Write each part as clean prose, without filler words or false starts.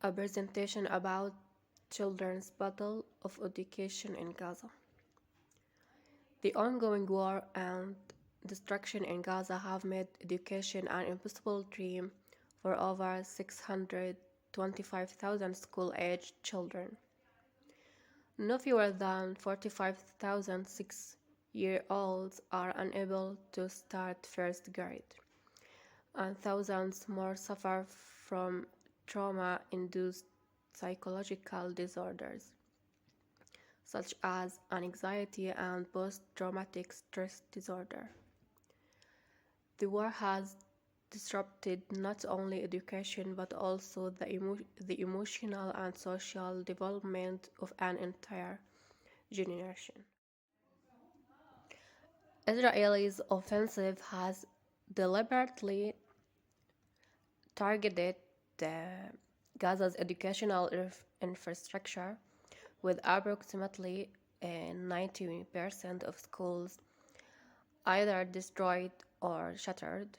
A presentation about children's battle of education in Gaza. The ongoing war and destruction in Gaza have made education an impossible dream for over 625,000 school-aged children. No fewer than 45,000 six-year-olds are unable to start first grade, and thousands more suffer from trauma-induced psychological disorders, such as anxiety and post-traumatic stress disorder. The war has disrupted not only education but also the emotional and social development of an entire generation. Israel's offensive has deliberately targeted Gaza's educational infrastructure, with approximately 90% of schools either destroyed or shattered.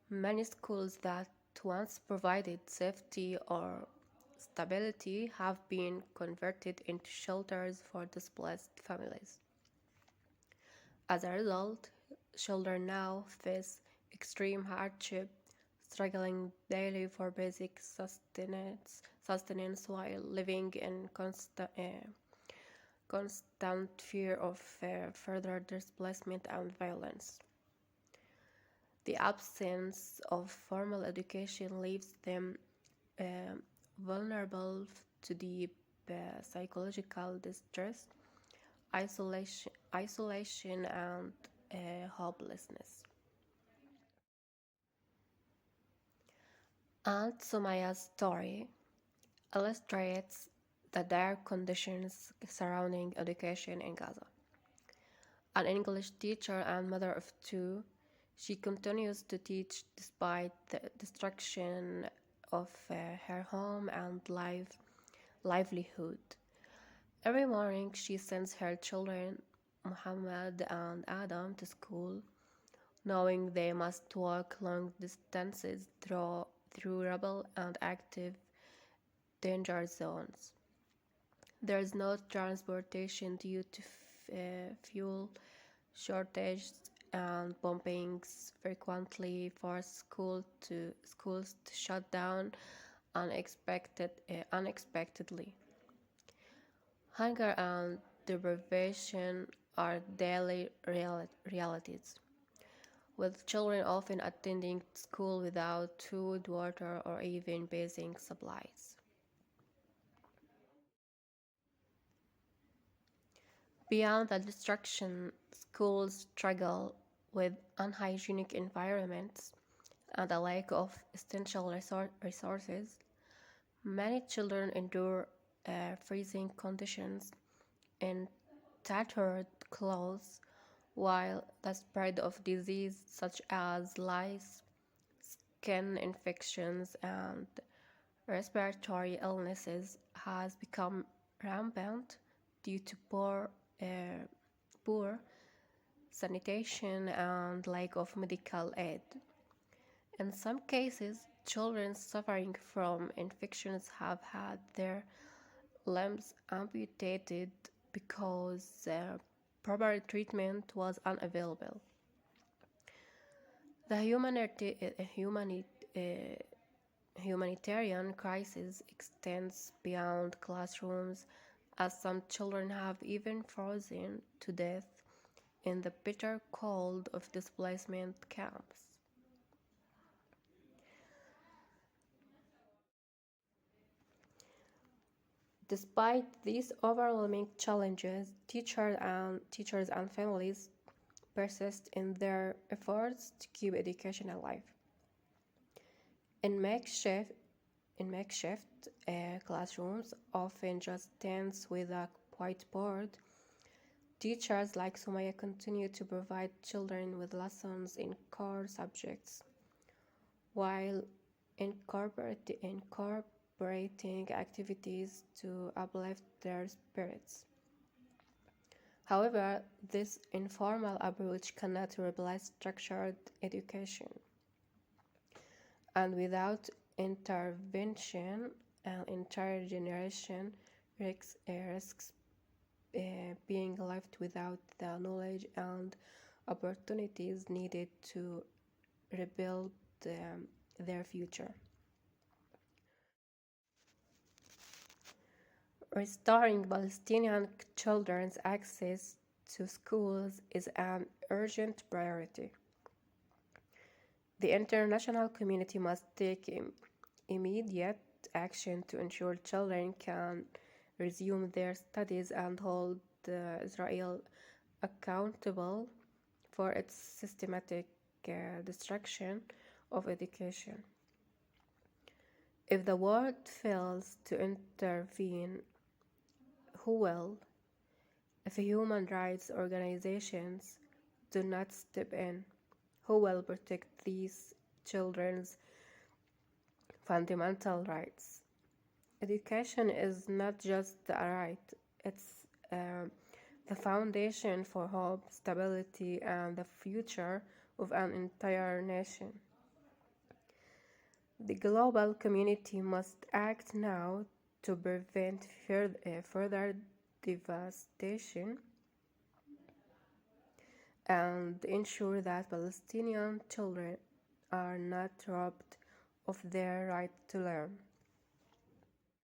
Many schools that once provided safety or stability have been converted into shelters for displaced families. As a result, children now face extreme hardship, struggling daily for basic sustenance while living in constant fear of further displacement and violence. The absence of formal education leaves them uh, vulnerable to deep psychological distress, isolation, and hopelessness. Aunt Sumaya's story illustrates the dire conditions surrounding education in Gaza. An English teacher and mother of two, she continues to teach despite the destruction of her home and livelihood. Every morning, she sends her children, Muhammad and Adam, to school, knowing they must walk long distances through rubble and active danger zones. There is no transportation due to fuel shortages, and bombings frequently force schools to shut down unexpectedly. Hunger and deprivation are daily realities, with children often attending school without food, water, or even basic supplies. Beyond the destruction, schools struggle with unhygienic environments and a lack of essential resources. Many children endure freezing conditions in tattered clothes, while the spread of disease such as lice, skin infections, and respiratory illnesses has become rampant due to uh, poor sanitation and lack of medical aid. In some cases, children suffering from infections have had their limbs amputated because proper treatment was unavailable. The humanitarian crisis extends beyond classrooms, as some children have even frozen to death in the bitter cold of displacement camps. Despite these overwhelming challenges, teachers and families persist in their efforts to keep education alive. In makeshift classrooms, often just tents with a whiteboard, teachers like Sumaya continue to provide children with lessons in core subjects while incorporating activities to uplift their spirits. However, this informal approach cannot replace structured education, and without intervention, an entire generation risks being left without the knowledge and opportunities needed to rebuild their future. Restoring Palestinian children's access to schools is an urgent priority. The international community must take immediate action to ensure children can resume their studies and hold Israel accountable for its systematic destruction of education. If the world fails to intervene, who will? If human rights organizations do not step in, who will protect these children's fundamental rights? Education is not just a right, it's the foundation for hope, stability, and the future of an entire nation. The global community must act now to prevent further devastation and ensure that Palestinian children are not robbed of their right to learn.